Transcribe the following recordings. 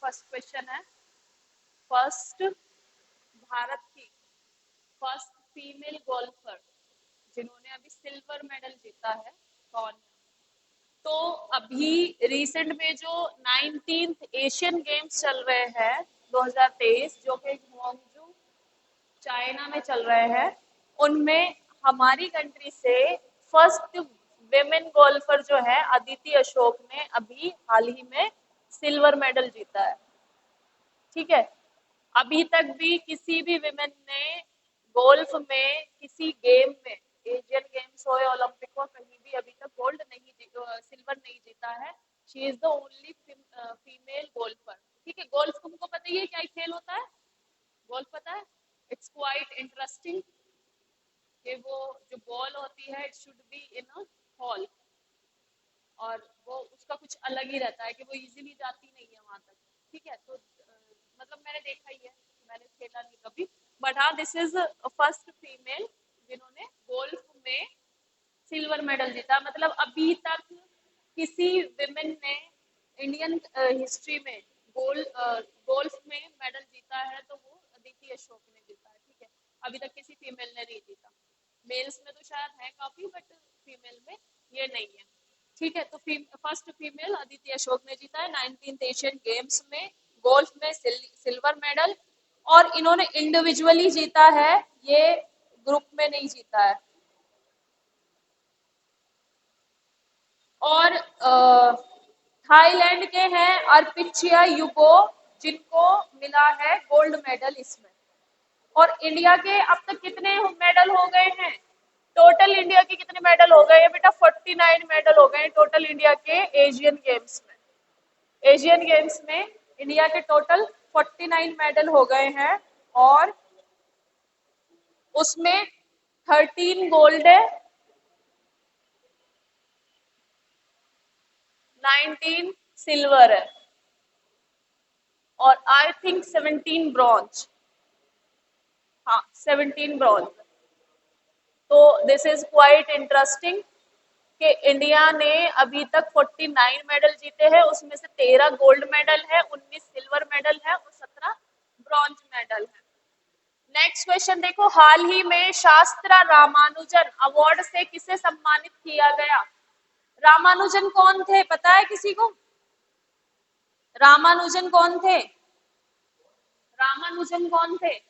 First question है, first Bharat की first female golfer जिन्होंने अभी सिल्वर मेडल जीता है कौन है? तो अभी रिसेंट में जो 19th एशियन गेम्स चल रहे हैं 2023 जो कि ग्वांगजू चाइना में चल रहे हैं, उनमें हमारी कंट्री से फर्स्ट विमेन गोल्फर जो है अदिति अशोक ने अभी हाल ही में सिल्वर मेडल जीता है। ठीक है, अभी तक भी किसी भी विमेन ने गोल्फ में किसी गेम में, एशियन गेम्स हो या ओलंपिक हो, कहीं भी अभी तक गोल्ड नहीं सिल्वर नहीं जीता है। She is the only female golfer. ठीक है, गोल्फ तुमको पता ही है क्या खेल होता है? गोल्फ पता है? इट्स क्वाइट इंटरेस्टिंग कि वो जो बॉल होती है it should be in a hall, और वो उसका कुछ अलग ही रहता है कि वो इजीली जाती नहीं है वहां तक। ठीक है, तो मतलब मैंने देखा ही है, मैंने खेला नहीं कभी, बट हाँ दिस इज फर्स्ट फीमेल जिन्होंने गोल्फ में सिल्वर मेडल जीता। मतलब अभी तक किसी विमेन ने इंडियन हिस्ट्री में गोल्फ में मेडल जीता है तो वो अदिति अशोक ने जीता है। ठीक है, अभी तक किसी फीमेल ने नहीं जीता। मेल्स में तो शायद है काफी, बट फीमेल में ये नहीं है। ठीक है, तो फर्स्ट फीमेल अदिति अशोक ने जीता है 19th एशियन गेम्स में गोल्फ में सिल्वर मेडल, और इन्होंने इंडिविजुअली जीता है, ये ग्रुप में नहीं जीता है। और थाईलैंड के हैं अर्पिचिया युगो, जिनको मिला है गोल्ड मेडल इसमें। और इंडिया के अब तक कितने मेडल हो गए हैं? टोटल इंडिया के कितने मेडल हो गए हैं बेटा? 49 मेडल हो गए टोटल इंडिया के एशियन गेम्स में। एशियन गेम्स में इंडिया के टोटल 49 मेडल हो गए हैं, और उसमें 13 गोल्ड है, 19 सिल्वर है, और आई थिंक 17 ब्रॉन्ज। हाँ, 17 ब्रॉन्ज। तो दिस इज क्वाइट इंटरेस्टिंग कि इंडिया ने अभी तक 49 मेडल जीते हैं, उसमें से 13 गोल्ड मेडल है, 19 सिल्वर मेडल है और 17 ब्रॉन्ज मेडल है। नेक्स्ट क्वेश्चन देखो, हाल ही में शास्त्रा रामानुजन अवार्ड से किसे सम्मानित किया गया? रामानुजन कौन थे, पता है किसी को? रामानुजन कौन थे? रामानुजन कौन थे?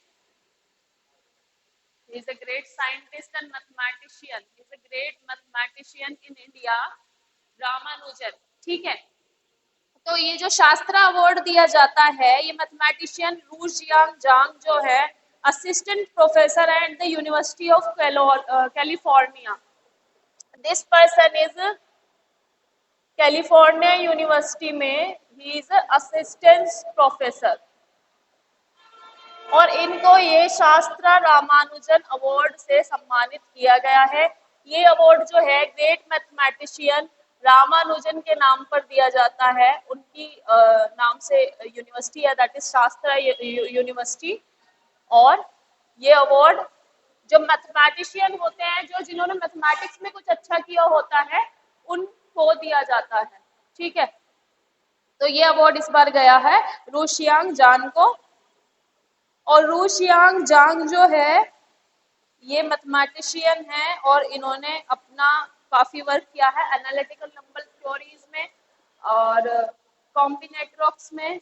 He is a great scientist and mathematician. He is a great mathematician in India. Ramanujan. ठीक है, तो ये जो शास्त्रा अवार्ड दिया जाता है, ये मैथमेटिशियन रू जियांग जांग जो है assistant professor at the university of California. This person is California university में ही इज असिस्टेंट प्रोफेसर, और इनको ये शास्त्रा रामानुजन अवार्ड से सम्मानित किया गया है। ये अवार्ड जो है ग्रेट मैथमेटिशियन रामानुजन के नाम पर दिया जाता है, उनकी नाम से यूनिवर्सिटी है, दैट इज शास्त्रा यूनिवर्सिटी। और ये अवार्ड जो मैथमेटिशियन होते हैं, जो जिन्होंने मैथमेटिक्स में कुछ अच्छा किया होता है, उनको दिया जाता है। ठीक है, तो ये अवार्ड इस बार गया है रूशियांग जान को। और रू शियांग जांग जो है ये मैथमेटिशियन है, और इन्होंने अपना काफी वर्क किया है एनालिटिकल नंबर थ्योरीज में और कॉम्बिनेटरिक्स में,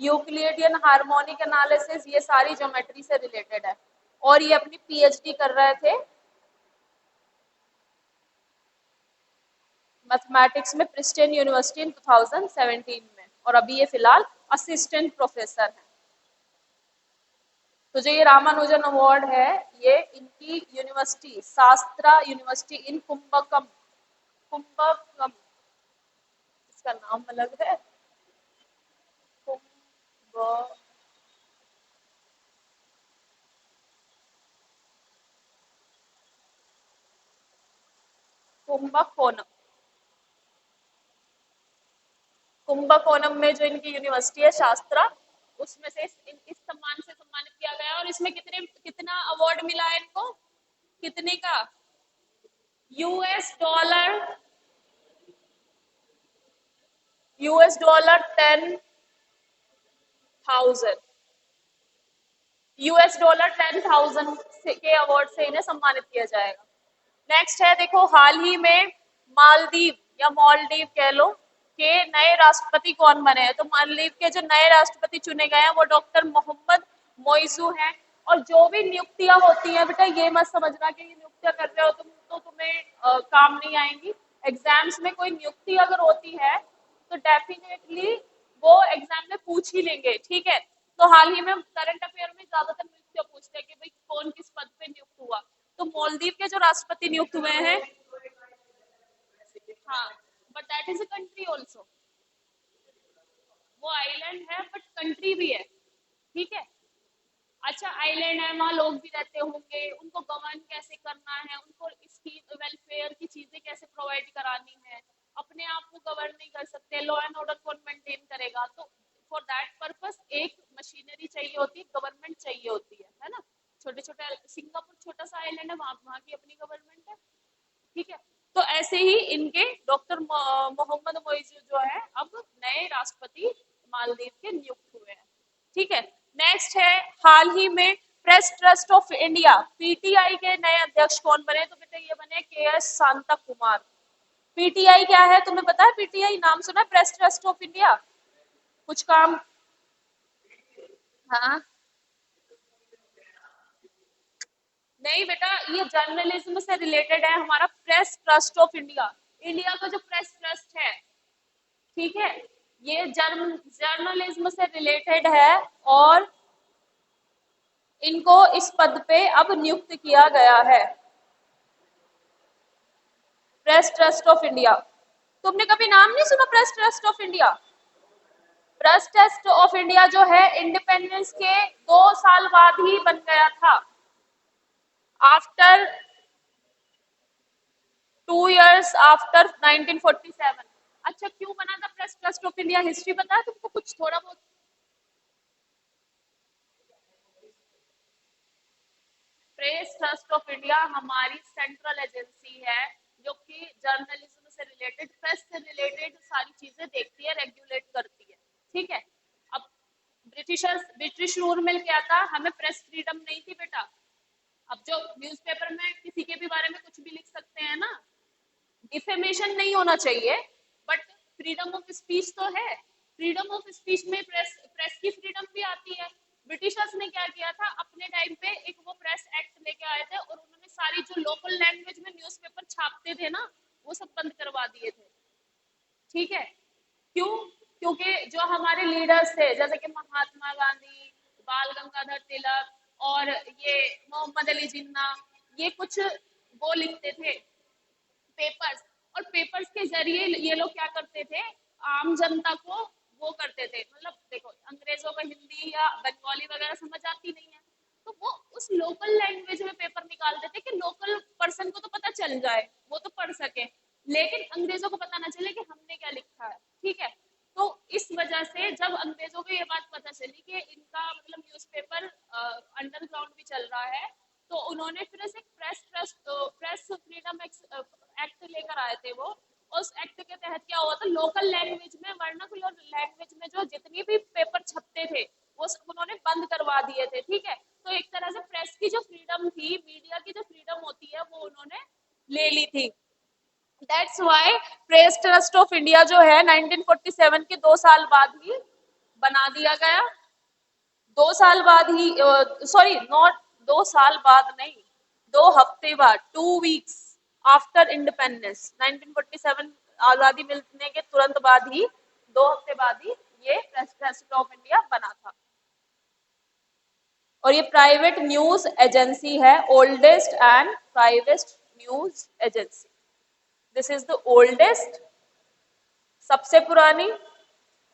यूक्लिडियन हार्मोनिक एनालिसिस, ये सारी ज्योमेट्री से रिलेटेड है। और ये अपनी पीएचडी कर रहे थे मैथमेटिक्स में प्रिंसटन यूनिवर्सिटी इन 2017 में, और अभी ये फिलहाल असिस्टेंट प्रोफेसर है। तो जो ये रामानुजन अवार्ड है, ये इनकी यूनिवर्सिटी शास्त्रा यूनिवर्सिटी इन कुंभकम, कुंभकम इसका नाम अलग है, कुंभकोणम, कुंभकोणम में जो इनकी यूनिवर्सिटी है शास्त्रा, उसमें से इस सम्मान से सम्मानित किया गया। और इसमें कितना अवार्ड मिला है इनको? कितने का? यूएस डॉलर 10 10,000 $10,000 के अवार्ड से इन्हें सम्मानित किया जाएगा। नेक्स्ट है, देखो हाल ही में मालदीव या मालदीव कह लो के नए राष्ट्रपति कौन बने हैं। तो मालदीव के जो नए राष्ट्रपति चुने गए हैं वो डॉक्टर मोहम्मद मोइजू हैं। और जो भी नियुक्तियां होती हैं बेटा, ये मत समझना कि ये नियुक्तियां कर रहे हो तुम तो तुम्हें काम नहीं आएंगी। एग्जाम्स में कोई नियुक्ति अगर होती है तो डेफिनेटली वो एग्जाम में पूछ ही लेंगे, ठीक है। तो हाल ही में करंट अफेयर में ज्यादातर नियुक्तियां पूछते हैं कि भाई कौन किस पद पे नियुक्त हुआ। तो मालदीव के जो राष्ट्रपति नियुक्त हुए हैं, हाँ, but that is a country also. वो आइलैंड है बट कंट्री भी है, ठीक है। अच्छा, आइलैंड है, वहाँ लोग भी रहते होंगे, उनको गवर्न कैसे करना है, उनको इसकी वेलफेयर की चीजें कैसे प्रोवाइड करानी है, अपने आप को गवर्न नहीं कर सकते, लॉ एंड ऑर्डर कौन मेंटेन करेगा। तो फॉर दैट पर्पस एक मशीनरी चाहिए होती है, गवर्नमेंट चाहिए होती है ना। छोटे छोटे, सिंगापुर छोटा सा आइलैंड है, वहाँ की अपनी गवर्नमेंट है, ठीक है। तो ऐसे ही इनके डॉक्टर मोहम्मद मोइजू जो है अब नए राष्ट्रपति मालदीव के नियुक्त हुए हैं, ठीक है। नेक्स्ट है, हाल ही में press trust of India PTI के नए अध्यक्ष कौन बने। तो बेटा ये बने के एस शांता कुमार। पीटीआई क्या है तुम्हें पता है? पीटीआई नाम सुना है? Press trust of India. कुछ काम, हाँ नहीं बेटा, ये जर्नलिज्म से रिलेटेड है। हमारा press trust of India, India का जो प्रेस ट्रस्ट है, ठीक है, ये जर्नलिज्म से रिलेटेड है और इनको इस पद पे अब नियुक्त किया गया है, प्रेस ट्रस्ट ऑफ इंडिया। तुमने कभी नाम नहीं सुना press trust of India? Press trust of India जो है इंडिपेंडेंस के 2 साल बाद ही बन गया था, आफ्टर 2 years आफ्टर 1947। अच्छा, क्यों बना था press trust of India? History पता है तुमको कुछ थोड़ा बहुत? प्रेस ट्रस्ट ऑफ इंडिया हमारी सेंट्रल एजेंसी है जो कि जर्नलिज्म से रिलेटेड, प्रेस से रिलेटेड सारी चीजें देखती है, रेगुलेट करती है, ठीक है। अब ब्रिटिश रूल में क्या था, हमें प्रेस फ्रीडम नहीं थी बेटा। अब जो न्यूज़पेपर में किसी के भी बारे में कुछ भी लिख सकते हैं ना, डिफेमेशन नहीं होना चाहिए, बट फ्रीडम ऑफ स्पीच तो है। फ्रीडम ऑफ स्पीच में प्रेस प्रेस की फ्रीडम भी आती है। ब्रिटिशर्स ने क्या किया था, अपने टाइम पे एक वो प्रेस एक्ट लेके आए थे और उन्होंने सारी जो लोकल लैंग्वेज में न्यूज़पेपर छापते थे ना, वो सब बंद करवा दिए थे, ठीक है। क्यों? क्योंकि जो हमारे लीडर्स थे जैसे कि महात्मा गांधी, बाल गंगाधर तिलक और ये मोहम्मद अली जिन्ना, ये कुछ वो लिखते थे पेपर्स, और पेपर्स के जरिए ये लोग क्या करते थे, आम जनता को वो करते थे। मतलब देखो, अंग्रेजों को हिंदी या बंगाली वगैरह समझ आती नहीं है, तो वो उस लोकल लैंग्वेज में पेपर निकालते थे कि लोकल पर्सन को तो पता चल जाए, वो तो पढ़ सके, लेकिन अंग्रेजों को पता ना चले कि हमने क्या लिखा है, ठीक है। तो इस वजह से जब अंग्रेजों को ये बात पता चली कि इनका मतलब न्यूज़पेपर अंडरग्राउंड भी चल रहा है, तो उन्होंने फिर से प्रेस फ्रीडम एक्ट लेकर आए थे वो। उस एक्ट के तहत क्या हुआ था, लोकल लैंग्वेज में, वर्नाकुलर लैंग्वेज में जो जितनी भी पेपर छपते थे वो सब उन्होंने बंद करवा दिए थे, ठीक है। तो एक तरह से प्रेस की जो फ्रीडम थी, मीडिया की जो फ्रीडम होती है, वो उन्होंने ले ली थी। That's why press trust of India जो है 1947 के 2 साल बाद ही बना दिया गया। 2 साल बाद ही, सॉरी नॉट 2 साल बाद नहीं, 2 हफ्ते बाद, 2 weeks आफ्टर इंडिपेंडेंस, 1947 आजादी मिलने के तुरंत बाद ही, 2 हफ्ते बाद ही ये प्रेस ट्रस्ट ऑफ इंडिया बना था। और ये प्राइवेट न्यूज एजेंसी है, oldest and private news agency. This is the oldest, सबसे पुरानी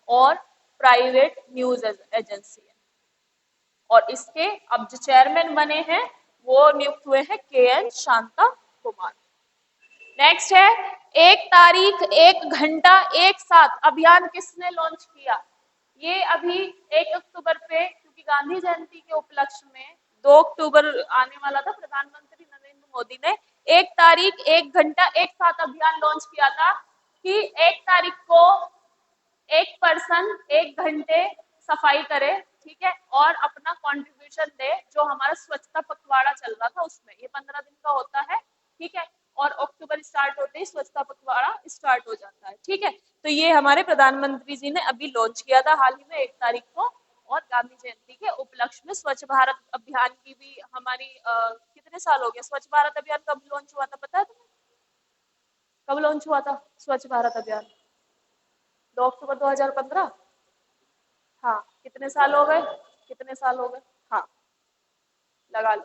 और प्राइवेट न्यूज एजेंसी है। और इसके अब जो चेयरमैन बने हैं वो नियुक्त हुए हैं के एन शांता कुमार। नेक्स्ट है, एक तारीख एक घंटा एक साथ अभियान किसने लॉन्च किया? ये अभी 1 अक्टूबर पे, क्योंकि गांधी जयंती के उपलक्ष्य में 2 अक्टूबर आने वाला था, प्रधानमंत्री नरेंद्र मोदी ने 1 तारीख 1 घंटा एक साथ अभियान लॉन्च किया था कि 1 तारीख को एक पर्सन 1 घंटे सफाई करे, ठीक है, और अपना कंट्रीब्यूशन दे। जो हमारा स्वच्छता पखवाड़ा चल रहा था उसमें, ये 15 दिन का होता है, ठीक है, और अक्टूबर स्टार्ट होते ही स्वच्छता पखवाड़ा स्टार्ट हो जाता है, ठीक है। तो ये हमारे प्रधानमंत्री जी ने अभी लॉन्च किया था हाल ही में 1 तारीख को, और गांधी जयंती के उपलक्ष्य में स्वच्छ भारत अभियान की भी हमारी कितने साल हो गए स्वच्छ भारत अभियान कब लॉन्च हुआ था पता है तुम्हें? कब लॉन्च हुआ था स्वच्छ भारत अभियान? 2 अक्टूबर 2015। हाँ, कितने साल हो गए? कितने साल हो गए? हाँ, लगा लो।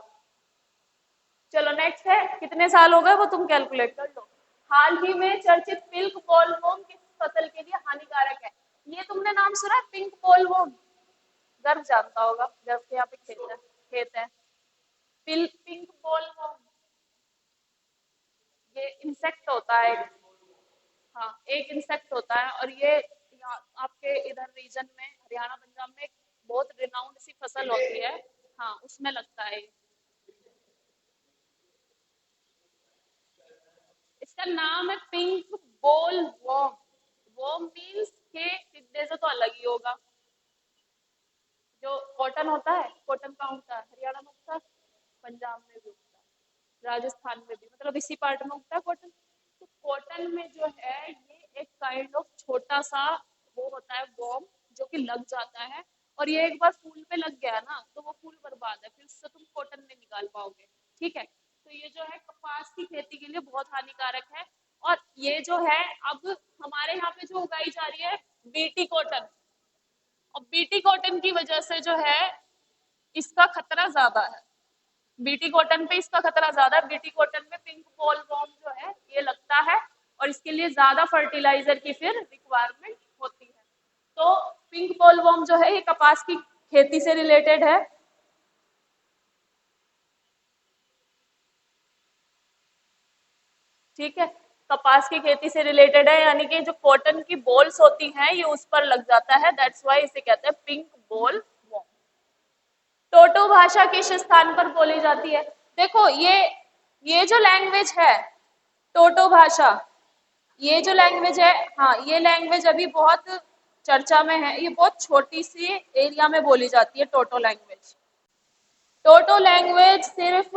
चलो नेक्स्ट है, कितने साल हो गए वो तुम कैलकुलेट कर लो। हाल ही में चर्चित पिंक बॉलवर्म किस फसल के लिए हानिकारक है? ये तुमने नाम सुना है पिंक बॉलवर्म? गर्व जानता होगा, गर्व के यहाँ पे खेत है। पिंक बॉलवर्म, ये इंसेक्ट होता है। हाँ, एक इंसेक्ट होता है, और ये आपके इधर रीजन में हरियाणा पंजाब में एक बहुत रिनाउंड सी फसल होती है। हाँ, उसमें लगता है। इसका नाम है पिंक बोल वॉर्म। वॉर्म मीन्स के टिड्डे से तो अलग ही होगा। जो कॉटन होता है, कॉटन कहाँ उगता है? हरियाणा में उगता है, पंजाब में भी उगता है, राजस्थान में भी, मतलब इसी पार्ट में उगता है कॉटन। तो कॉटन में जो है ये एक काइंड ऑफ छोटा सा वो होता है वॉर्म, जो कि लग जाता है, और ये एक बार फूल पे लग गया ना तो वो फूल बर्बाद है, फिर उससे तुम कॉटन नहीं निकाल पाओगे, ठीक है। तो ये जो है कपास की खेती के लिए बहुत हानिकारक है। और ये जो है अब हमारे यहाँ पे जो उगाई जा रही है बीटी कॉटन, और बीटी कॉटन की वजह से जो है इसका खतरा ज्यादा है। बीटी कॉटन पे इसका खतरा ज्यादा है। बीटी कॉटन में पिंक बॉलवर्म जो है ये लगता है, और इसके लिए ज्यादा फर्टिलाइजर की फिर रिक्वायरमेंट होती है। तो पिंक बॉलवर्म जो है ये कपास की खेती से रिलेटेड है। ठीक है, कपास की खेती से रिलेटेड है, यानी कि जो कॉटन की बॉल्स होती हैं ये उस पर लग जाता है, दैट्स व्हाई इसे कहते हैं पिंक बॉल वॉर्म। टोटो भाषा किस स्थान पर बोली जाती है? देखो ये जो लैंग्वेज है टोटो भाषा, ये जो लैंग्वेज है, हाँ ये लैंग्वेज अभी बहुत चर्चा में है। ये बहुत छोटी सी एरिया में बोली जाती है टोटो लैंग्वेज। टोटो लैंग्वेज सिर्फ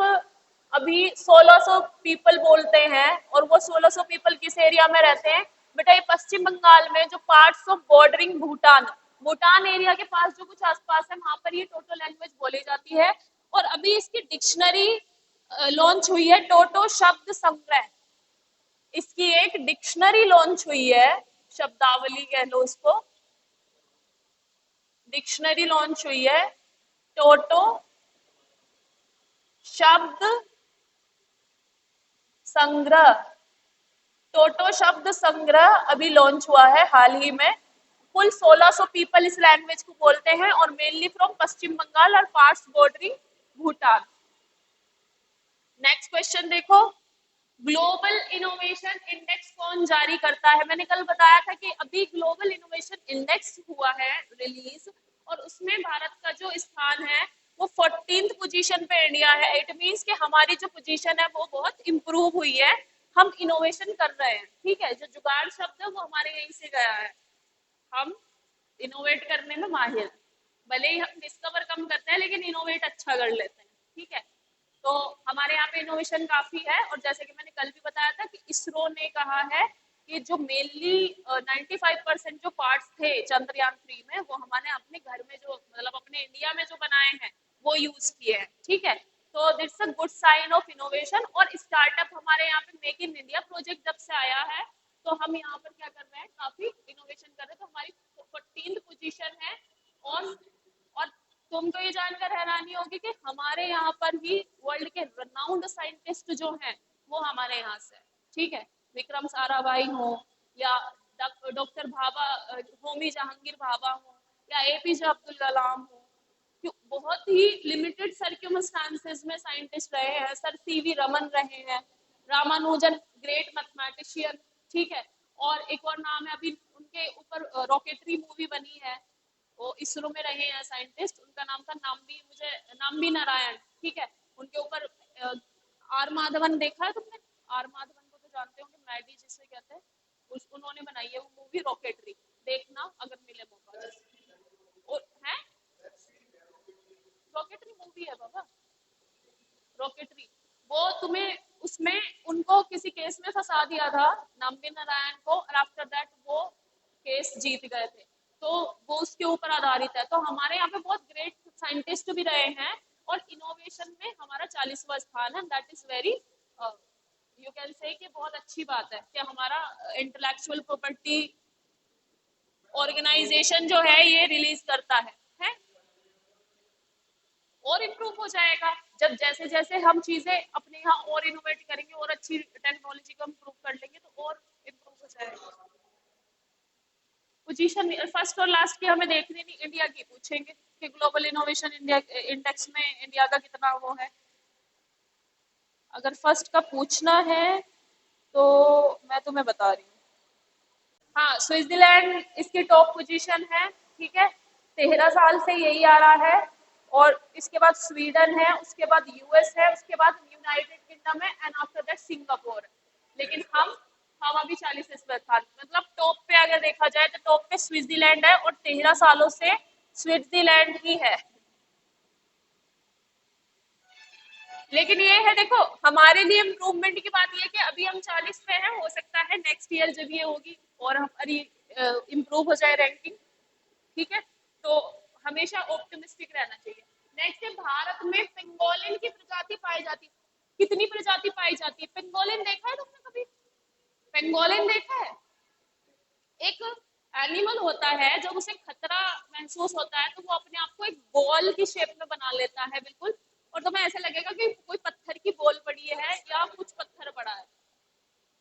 अभी 1600 पीपल बोलते हैं, और वो 1600 पीपल किस एरिया में रहते हैं बेटा? ये पश्चिम बंगाल में जो parts of bordering Bhutan, Bhutan area के पास जो कुछ आसपास है वहां पर ये टोटो लैंग्वेज बोली जाती है। और अभी इसकी डिक्शनरी लॉन्च हुई है, टोटो शब्द संग्रह। इसकी एक डिक्शनरी लॉन्च हुई है, शब्दावली कह लो उसको, डिक्शनरी लॉन्च हुई है टोटो शब्द संग्रह। टोटो शब्द संग्रह अभी लॉन्च हुआ है हाल ही में। कुल 1600 पीपल इस लैंग्वेज को बोलते हैं, और मेनली फ्रॉम पश्चिम बंगाल और parts bordering Bhutan. Next question देखो, ग्लोबल इनोवेशन इंडेक्स कौन जारी करता है? मैंने कल बताया था कि अभी ग्लोबल इनोवेशन इंडेक्स हुआ है रिलीज, और उसमें भारत का जो स्थान है वो 14th पोजीशन पे इंडिया है। इट मींस कि हमारी जो पोजीशन है वो बहुत इंप्रूव हुई है, हम इनोवेशन कर रहे हैं, ठीक है। जो जुगाड़ शब्द है वो हमारे यहीं से गया है, हम इनोवेट करने में माहिर, भले ही हम डिस्कवर कम करते हैं लेकिन इनोवेट अच्छा कर लेते हैं, ठीक है। तो हमारे यहाँ पे इनोवेशन काफी है, और जैसे कि मैंने कल भी बताया था कि इसरो ने कहा है कि जो मेनली 95% जो पार्ट्स थे चंद्रयान 3 में वो हमारे अपने घर में जो मतलब अपने इंडिया में जो बनाए हैं वो यूज किए हैं, ठीक है। तो that's a good sign of innovation. और स्टार्टअप हमारे यहाँ पे मेक इन इंडिया प्रोजेक्ट जब से आया है तो हम यहाँ पर क्या कर रहे हैं, काफी इनोवेशन कर रहे हैं। तो हमारी 14th पोजीशन है। और तुमको ये जानकर हैरानी होगी कि हमारे यहाँ पर ही वर्ल्ड के रनाउंड साइंटिस्ट जो हैं वो हमारे यहाँ से, ठीक है। विक्रम साराभाई हो, या डॉक्टर भाभा, होमी जहांगीर भाभा हो, या एपीजे अब्दुल कलाम हो, बहुत ही लिमिटेड सर्क्यूमस्टांसेस में साइंटिस्ट रहे हैं। सर सीवी रमन रहे हैं, रामानुजन ग्रेट मैथमेटिशियन, ठीक है। और एक और नाम है, अभी उनके ऊपर रॉकेटरी मूवी बनी है, वो इसरो में रहे हैं साइंटिस्ट, उनका नाम था नाम्बी नारायण, ठीक है। उनके ऊपर आर माधवन देखा है तुमने? आर माधवन को तो जानते होंगे, मैडी जिसे कहते हैं, उन्होंने बनाई है वो मूवी रॉकेटरी, देखना अगर मिले मौका। और भी है बाबा, रॉकेटरी। वो तुम्हें उसमें उनको किसी केस में फंसा दिया था, नम्बी नारायण को, और आफ्टर दैट वो केस जीत गए थे। तो वो उसके ऊपर आधारित है। तो हमारे यहाँ पे बहुत ग्रेट साइंटिस्ट भी रहे हैं, और इनोवेशन में हमारा 40वां स्थान है। That is very, you can say कि बहुत अच्छी बात है कि हमारा इंटेलेक्चुअल प्रॉपर्टी ऑर्गेनाइजेशन जो है ये रिलीज करता है? और इम्प्रूव हो जाएगा जब जैसे जैसे हम चीजें अपने यहाँ और इनोवेट करेंगे और अच्छी टेक्नोलॉजी को इम्प्रूव कर लेंगे तो और इम्प्रूव हो जाएगा। पोजीशन फर्स्ट और लास्ट की हमें देखनी नहीं, इंडिया की पूछेंगे कि ग्लोबल इनोवेशन इंडिया इंडेक्स में इंडिया का कितना वो है। अगर फर्स्ट का पूछना है तो मैं तुम्हें बता रही हूँ। हाँ, स्विट्जरलैंड इसकी टॉप पोजीशन है, ठीक है, 13 साल से यही आ रहा है। और इसके बाद स्वीडन है, उसके बाद यूएस है, उसके बाद यूनाइटेड किंगडम है, एंड आफ्टर दैट सिंगापुर है। लेकिन हम अभी 40वें स्थान, मतलब टॉप पे अगर देखा जाए तो टॉप पे स्विट्जरलैंड है, और 13 सालों से स्विट्जरलैंड ही है। लेकिन ये है, देखो हमारे लिए इम्प्रूवमेंट की बात ये कि अभी हम 40 पे हैं, हो सकता है नेक्स्ट ईयर जब ये होगी और हमारी इम्प्रूव हो जाए रैंकिंग, ठीक है। तो हमेशा ऑप्टिमिस्टिक रहना चाहिए। नेक्स्ट है, भारत में पेंगोलिन की प्रजाति पाई जाती है। कितनी प्रजाति पाई जाती है? पेंगोलिन देखा है तुमने कभी? पेंगोलिन देखा है? एक एनिमल होता है, जब उसे खतरा महसूस होता है तो वो अपने आप को एक बॉल की शेप में बना लेता है, बिल्कुल। और तुम्हें ऐसा लगेगा कि कोई पत्थर की बॉल पड़ी है या कुछ पत्थर पड़ा है।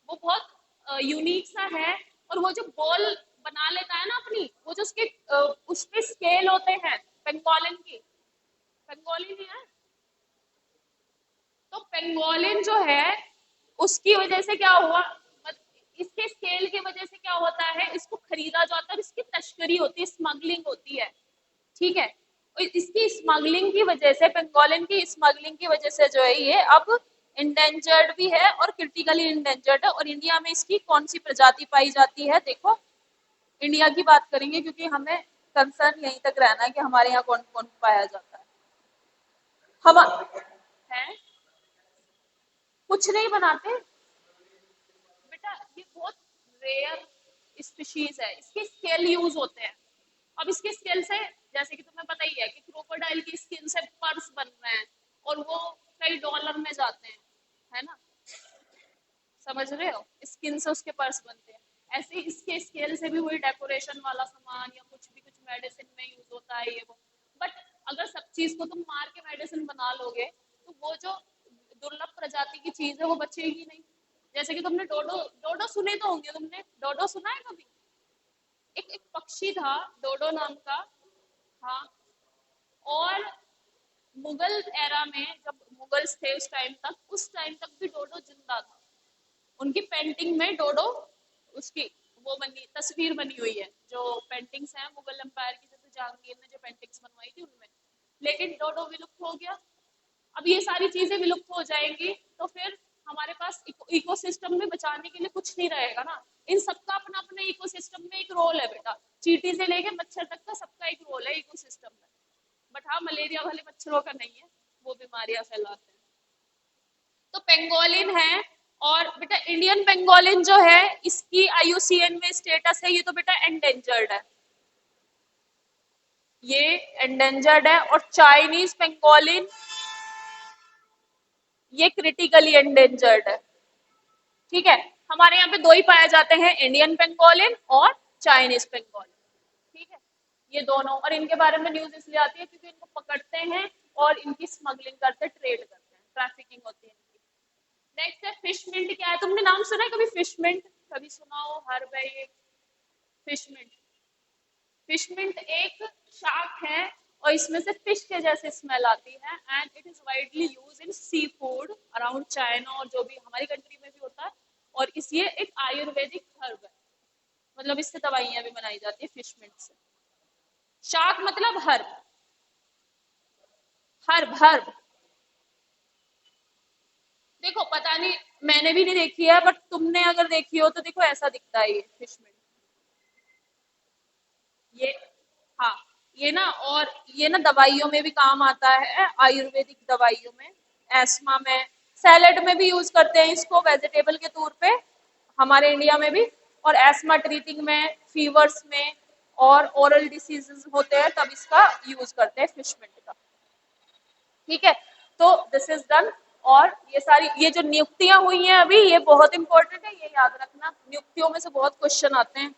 वो बहुत यूनिक सा है। और वो जो बॉल बना लेता है ना अपनी, वो जो उसके उसपे स्केल होते हैं पेंगोलिन की, पेंगोलिन ही है। तो पेंगोलिन जो है उसकी वजह से क्या हुआ, इसके स्केल की वजह से क्या होता है, इसको खरीदा जाता है, इसकी तस्करी होती है, स्मगलिंग होती है, ठीक है। इसकी स्मगलिंग की वजह से, पेंगोलिन की स्मगलिंग की वजह से जो है ये अब इंडेंजर्ड भी है और क्रिटिकली इंडेंजर्ड है। और इंडिया में इसकी कौन सी प्रजाति पाई जाती है? देखो, इंडिया की बात करेंगे क्योंकि हमें कंसर्न यहीं तक रहना है कि हमारे यहाँ कौन कौन पाया जाता है। हम है कुछ नहीं बनाते बेटा, ये बहुत रेयर स्पीशीज है, इसके स्केल यूज होते हैं। अब इसके स्केल से, जैसे कि तुम्हें पता ही है कि क्रोकोडाइल की स्किन से पर्स बन रहे हैं और वो कई डॉलर में जाते हैं, है ना? समझ रहे हो? स्किन से उसके पर्स बनते हैं। ऐसे ही इसके स्केल से भी वही डेकोरेशन वाला सामान या कुछ भी, कुछ मेडिसिन में यूज होता है ये वो। बट अगर सब चीज को तुम मार के मेडिसिन बना लोगे तो वो जो दुर्लभ प्रजाति की चीज है वो बचेगी नहीं। जैसे कि तुमने डोडो, डोडो सुने तो होंगे, तुमने डोडो सुना है कभी? एक पक्षी था डोडो नाम का। हाँ। और मुगल एरा में, जब मुगल्स थे उस टाइम तक भी डोडो जिंदा था। उनकी पेंटिंग में डोडो, उसकी वो बनी, तस्वीर बनी हुई है। जो पेंटिंग्स हैं मुगल एम्पायर की, जैसे जहांगीर ने जो पेंटिंग्स बनवाई थी उनमें। लेकिन डोडो विलुप्त हो गया। अब ये सारी चीजें विलुप्त हो जाएंगी तो फिर हमारे पास इकोसिस्टम में बचाने के लिए कुछ नहीं रहेगा ना। इन सबका अपना अपना इकोसिस्टम में एक रोल है बेटा, चींटी से लेके मच्छर तक का सबका एक रोल है इकोसिस्टम में। बट हाँ, मलेरिया वाले मच्छरों का नहीं है, वो बीमारियां फैलाते हैं। तो पेंगोलिन है। और बेटा इंडियन पेंगोलिन जो है इसकी IUCN में स्टेटस है, ये तो बेटा एंडेंजर्ड है, ये एंडेंजर्ड है। और चाइनीज पेंगोलिन ये क्रिटिकली एंडेंजर्ड है, ठीक है। हमारे यहाँ पे दो ही पाए जाते हैं, इंडियन पेंगोलिन और चाइनीज पेंगोलिन, ठीक है। ये दोनों, और इनके बारे में न्यूज इसलिए आती है क्योंकि इनको पकड़ते हैं और इनकी स्मगलिंग करते, ट्रेड करते हैं, ट्रैफिकिंग होती है इनकी। नेक्स्ट है फिश मिंट। क्या है, तुमने नाम सुना है कभी फिश मिंट? कभी सुना हो? हर भाई, फिश मिंट। फिश मिंट एक शार्क है और इसमें से फिश के जैसे स्मेल आती है, and it is widely use in seafood around China और जो भी हमारी कंट्री में भी होता है। और इस ये एक आयुर्वेदिक हर्ब है, मतलब इससे दवाइयां भी बनाई जाती है फिश मिंट से। शार्क मतलब हर्ब, हर्ब हर्ब। देखो पता नहीं, मैंने भी नहीं देखी है, बट तुमने अगर देखी हो तो देखो ऐसा दिखता है ये फिश मिंट। ये, हाँ, ये ना, और ये ना दवाइयों में भी काम आता है, आयुर्वेदिक दवाइयों में, एस्मा में, सैलेड में भी यूज करते हैं इसको वेजिटेबल के तौर पे हमारे इंडिया में भी। और एस्मा ट्रीटिंग में, फीवर्स में और ओरल डिसीजेस होते हैं तब इसका यूज करते हैं फिश मिंट का। ठीक है, तो दिस इज डन। और ये सारी, ये जो नियुक्तियां हुई हैं अभी, ये बहुत इंपॉर्टेंट है, ये याद रखना, नियुक्तियों में से बहुत क्वेश्चन आते हैं।